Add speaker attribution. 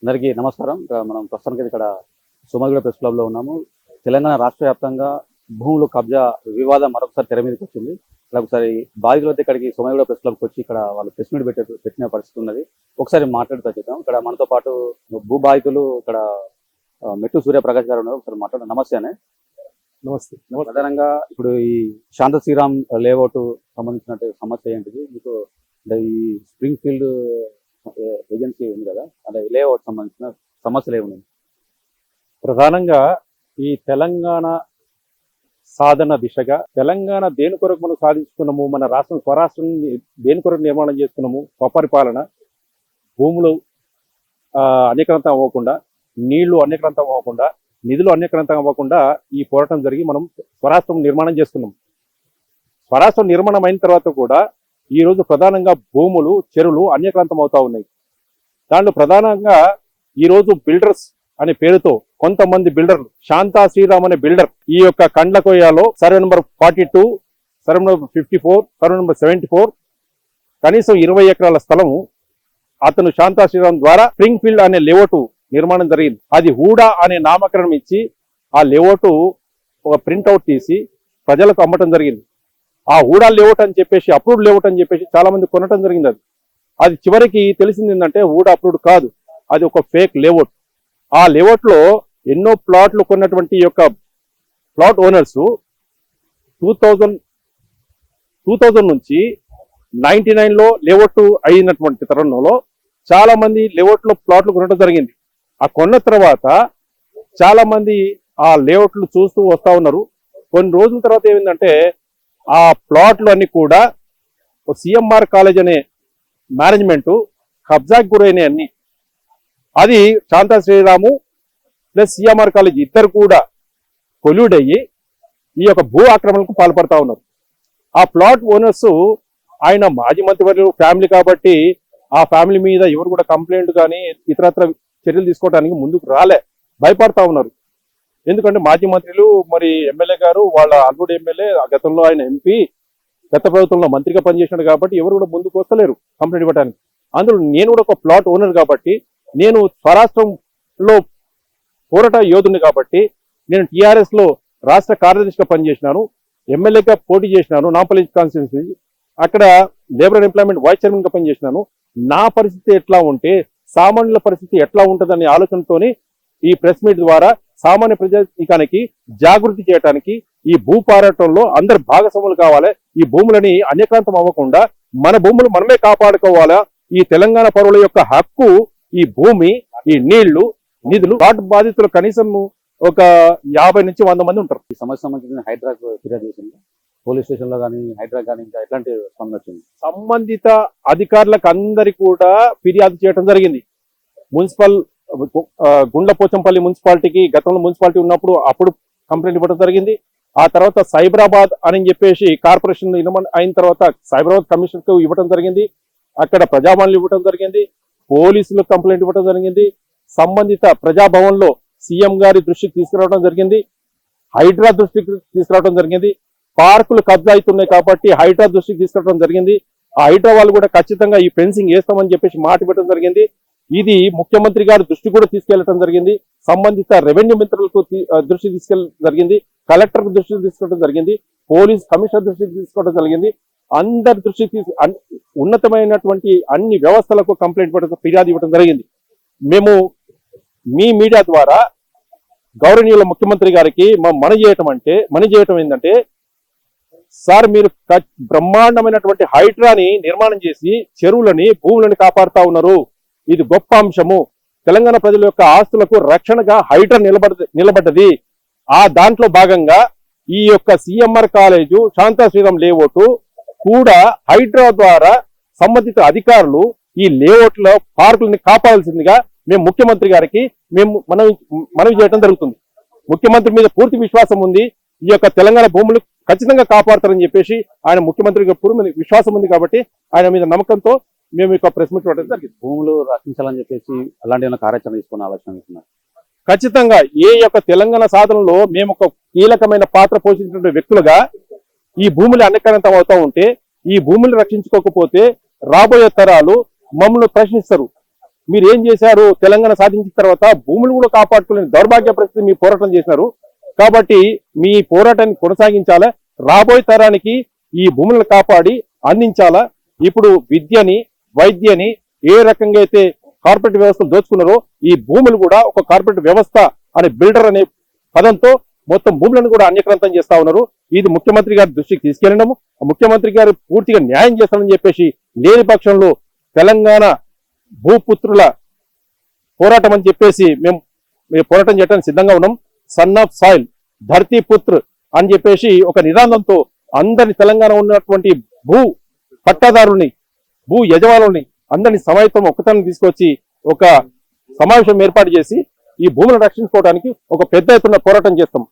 Speaker 1: అందరికీ నమస్కారం. మనం ప్రస్తుతానికి ఇక్కడ సోమగూడ ప్రెస్ క్లబ్లో ఉన్నాము. తెలంగాణ రాష్ట్ర వ్యాప్తంగా భూములు కబ్జా వివాదం మరొకసారి తెర మీదకి వచ్చింది. ఇక్కడ ఒకసారి బాధితులైతే ఇక్కడికి సోమగూడ ప్రెస్ క్లబ్కి వచ్చి ఇక్కడ వాళ్ళు ప్రెస్ మీట్ పెట్టిన పరిస్థితి ఉన్నది. ఒకసారి మాట్లాడుతూ చూద్దాం. ఇక్కడ మనతో పాటు భూ బాధితులు ఇక్కడ మెట్టు సూర్యప్రకాష్ గారు ఉన్నారు. ఒకసారి మాట్లాడు. నమస్తే అనే.
Speaker 2: నమస్తే.
Speaker 1: ప్రధానంగా ఇప్పుడు ఈ శాంత శ్రీరామ్ లేఅవుట్ సంబంధించిన సమస్య ఏంటిది? మీకు ఈ స్ప్రింగ్ ఫీల్డ్ ఏజెన్సీ ఉంది కదా, అదే లేఅవుట్ సంబంధించిన సమస్యలు ఏమున్నాయి?
Speaker 2: ప్రధానంగా ఈ తెలంగాణ సాధన దిశగా తెలంగాణ దేని కొరకు మనం సాధించుకున్నాము, మన రాష్ట్రం స్వరాష్ట్రం దేని కొరకు నిర్మాణం చేసుకున్నాము, స్వపరిపాలన, భూములు అనేకరంతం అవ్వకుండా, నీళ్లు అనేకరంతం అవ్వకుండా, నిధులు అనేకరంతం అవ్వకుండా ఈ పోరాటం జరిగి మనం స్వరాష్ట్రం నిర్మాణం చేసుకున్నాం. స్వరాష్ట్రం నిర్మాణం అయిన తర్వాత కూడా ఈరోజు ప్రధానంగా భూములు, చెరువులు అన్యక్రాంతం అవుతా ఉన్నాయి. దాంట్లో ప్రధానంగా ఈరోజు బిల్డర్స్ అనే పేరుతో కొంతమంది బిల్డర్లు, శాంతా శ్రీరామ్ అనే బిల్డర్ ఈ యొక్క కండ్లకొయ్యలో survey number 42, survey number 54, survey number 74 కనీసం 20 ఎకరాల స్థలము అతను శాంతా శ్రీరామ్ ద్వారా స్ప్రింగ్ ఫీల్డ్ అనే లేఅవుట్ నిర్మాణం జరిగింది. అది హూడా అనే నామకరణం ఇచ్చి ఆ లేఅవుట్ ఒక ప్రింట్అవుట్ తీసి ప్రజలకు అమ్మటం జరిగింది. ఆ హూడా లేఅవుట్ అని చెప్పేసి, అప్రూవ్డ్ లేఅవుట్ అని చెప్పేసి చాలా మంది కొనటం జరిగింది. అది చివరికి తెలిసింది ఏంటంటే హూడా అప్రూవ్డ్ కాదు, అది ఒక ఫేక్ లేఅవుట్. ఆ లేఅవుట్ లో ఎన్నో ప్లాట్లు కొన్నటువంటి యొక్క ప్లాట్ ఓనర్స్ 2000 నుంచి 99 లో లేఅవుట్ అయినటువంటి తరుణంలో చాలా మంది లేఅవుట్ లో ప్లాట్లు కొనడం జరిగింది. ఆ కొన్న తర్వాత చాలా మంది ఆ లేఅవుట్లు చూస్తూ వస్తా ఉన్నారు. కొన్ని రోజుల తర్వాత ఏమైందంటే ఆ ప్లాట్లు అన్ని కూడా సిఎంఆర్ కాలేజ్ అనే మేనేజ్మెంట్ కబ్జాకి గురైన అన్ని, అది Shanta Sriram plus CMR college ఇద్దరు కూడా కొల్యూడ్ అయ్యి ఈ యొక్క భూ ఆక్రమణకు పాల్పడతా ఉన్నారు. ఆ ప్లాట్ ఓనర్స్ ఆయన మాజీ మంత్రివర్యులు ఫ్యామిలీ కాబట్టి ఆ ఫ్యామిలీ మీద ఎవరు కూడా కంప్లైంట్ కానీ ఇతరత్ర చర్యలు తీసుకోవడానికి ముందుకు రాలే, భయపడతా ఉన్నారు. ఎందుకంటే మాజీ మంత్రులు, మరి ఎమ్మెల్యే గారు, వాళ్ళ అల్లుడు ఎమ్మెల్యే, గతంలో ఆయన ఎంపీ, గత ప్రభుత్వంలో మంత్రిగా పనిచేసినాడు కాబట్టి ఎవరు కూడా ముందుకు వస్తలేరు కంప్లైంట్ ఇవ్వడానికి. అందులో నేను కూడా ఒక ప్లాట్ ఓనర్ కాబట్టి, నేను స్వరాష్ట్రంలో పోరాట యోధుని కాబట్టి, నేను టీఆర్ఎస్ లో రాష్ట్ర కార్యదర్శిగా పనిచేసినాను, ఎమ్మెల్యేగా పోటీ చేసినాను నాంపల్లి కాన్స్టిట్యున్సీ, అక్కడ labour and employment vice chairman గా పనిచేసినాను. నా పరిస్థితి ఎట్లా ఉంటే సామాన్యుల పరిస్థితి ఎట్లా ఉంటుందనే ఆలోచనతోని ఈ ప్రెస్ మీట్ ద్వారా సామాన్య ప్రజానీకానికి జాగృతి చేయడానికి, ఈ భూ పోరాటంలో అందరు భాగస్వాములు కావాలి. ఈ భూములని అన్యక్రాంతం అవ్వకుండా మన భూములు మనమే కాపాడుకోవాలా. ఈ తెలంగాణ పౌరుల యొక్క హక్కు ఈ భూమి, ఈ నీళ్లు, నిధులు. వాటి బాధితులు కనీసం ఒక 50 నుంచి 100 మంది ఉంటారు.
Speaker 1: ఈ సమస్య సంబంధించిన హైడ్రాక్ ఫిర్యాదు చేసింది పోలీస్ స్టేషన్ లో కానీ, హైడ్రాక్ కానీ, ఇంకా ఎట్లాంటి స్పందన వచ్చింది?
Speaker 2: సంబంధిత అధికారులకు అందరికి కూడా ఫిర్యాదు చేయడం జరిగింది. మున్సిపల్ గుండ్లపోచంపల్లి మున్సిపాలిటీకి గతంలో మున్సిపాలిటీ ఉన్నప్పుడు అప్పుడు కంప్లైంట్ ఇవ్వడం జరిగింది. ఆ తర్వాత సైబరాబాద్ అని చెప్పేసి కార్పొరేషన్ అయిన తర్వాత సైబరాబాద్ కమిషనర్ కు ఇవ్వడం జరిగింది. అక్కడ ప్రజావాణిలు ఇవ్వడం జరిగింది, పోలీసులకు కంప్లైంట్ ఇవ్వడం జరిగింది. సంబంధిత ప్రజాభవన్ లో సీఎం గారి దృష్టికి తీసుకురావడం జరిగింది, హైడ్రా దృష్టికి తీసుకురావడం జరిగింది. పార్కులు కబ్జా అవుతున్నాయి కాబట్టి హైడ్రా దృష్టికి తీసుకురావడం జరిగింది. ఆ హైడ్రా వాళ్ళు కూడా ఖచ్చితంగా ఈ ఫెన్సింగ్ వేస్తామని చెప్పేసి మాట ఇవ్వడం జరిగింది. ఇది ముఖ్యమంత్రి గారి దృష్టి కూడా తీసుకెళ్లడం జరిగింది, సంబంధిత రెవెన్యూ మంత్రులకు దృష్టి తీసుకెళ్ళడం జరిగింది, కలెక్టర్ దృష్టికి తీసుకోవడం జరిగింది, పోలీస్ కమిషనర్ దృష్టికి తీసుకోవడం జరిగింది. అందరి దృష్టికి ఉన్నతమైనటువంటి అన్ని వ్యవస్థలకు కంప్లైంట్ ఫిర్యాదు ఇవ్వడం జరిగింది. మేము మీ మీడియా ద్వారా గౌరవనీయుల ముఖ్యమంత్రి గారికి మన చేయటం ఏంటంటే, సార్ మీరు బ్రహ్మాండమైనటువంటి హైడ్రాని నిర్మాణం చేసి చెరువులని, భూములని కాపాడుతా ఉన్నారు. ఇది గొప్ప అంశము. తెలంగాణ ప్రజల యొక్క ఆస్తులకు రక్షణగా హైడ్రా నిలబడ్డది. ఆ దాంట్లో భాగంగా ఈ యొక్క CMR college, Shanta Sriram layout కూడా హైడ్రా ద్వారా సంబంధిత అధికారులు ఈ లేఅవుట్ లో పార్కులని కాపాడాల్సిందిగా మేము ముఖ్యమంత్రి గారికి మనవి చేయడం జరుగుతుంది. ముఖ్యమంత్రి మీద పూర్తి విశ్వాసం ఉంది. ఈ యొక్క తెలంగాణ భూములు ఖచ్చితంగా కాపాడతారని చెప్పేసి ఆయన ముఖ్యమంత్రి పూర్తి విశ్వాసం ఉంది కాబట్టి ఆయన మీద నమ్మకంతో మేము ఇక ప్రెస్ మీట్ పెట్టడం జరిగింది.
Speaker 1: భూములు రక్షించాలని చెప్పేసి అలాంటి కార్యాచరణ తీసుకునే ఆలోచన ఇస్తున్నారు.
Speaker 2: ఖచ్చితంగా ఏ యొక్క తెలంగాణ సాధనలో మేము ఒక కీలకమైన పాత్ర పోషించినటువంటి వ్యక్తులుగా ఈ భూములు అన్యక్రాంతం అవుతా ఉంటే, ఈ భూములు రక్షించుకోకపోతే రాబోయే తరాలు మమ్మల్ని ప్రశ్నిస్తారు. మీరు ఏం చేశారు? తెలంగాణ సాధించిన తర్వాత భూములు కూడా కాపాడుకోలేని దౌర్భాగ్య పరిస్థితి మీ పోరాటం చేశారు. కాబట్టి మీ పోరాటాన్ని కొనసాగించాలా, రాబోయే తరానికి ఈ భూములను కాపాడి అందించాలా. ఇప్పుడు విద్యని, వైద్యని ఏ రకంగా అయితే కార్పొరేట్ వ్యవస్థలు దోచుకున్నారో ఈ భూములు కూడా ఒక కార్పొరేట్ వ్యవస్థ అనే బిల్డర్ అనే పదంతో మొత్తం భూములను కూడా అన్యక్రాంతం చేస్తా ఉన్నారు. ఇది ముఖ్యమంత్రి గారి దృష్టికి తీసుకెళ్లడము, ముఖ్యమంత్రి గారు పూర్తిగా న్యాయం చేస్తారని చెప్పేసి లేని పక్షంలో తెలంగాణ భూపుత్రుల పోరాటం అని చెప్పేసి మేము పోరాటం చేయడానికి సిద్ధంగా ఉన్నాం. సన్ ఆఫ్ సాయిల్, ధర్తీ పుత్ర్ అని చెప్పేసి ఒక నినాదంతో అందరి తెలంగాణ ఉన్నటువంటి భూ పట్టాదారుల్ని, భూ యజమానుల్ని అందరినీ సమాయత్తం ఒక్కతనం తీసుకొచ్చి ఒక సమావేశం ఏర్పాటు చేసి ఈ భూములను రక్షించుకోవడానికి ఒక పెద్ద ఎత్తున పోరాటం చేస్తాం.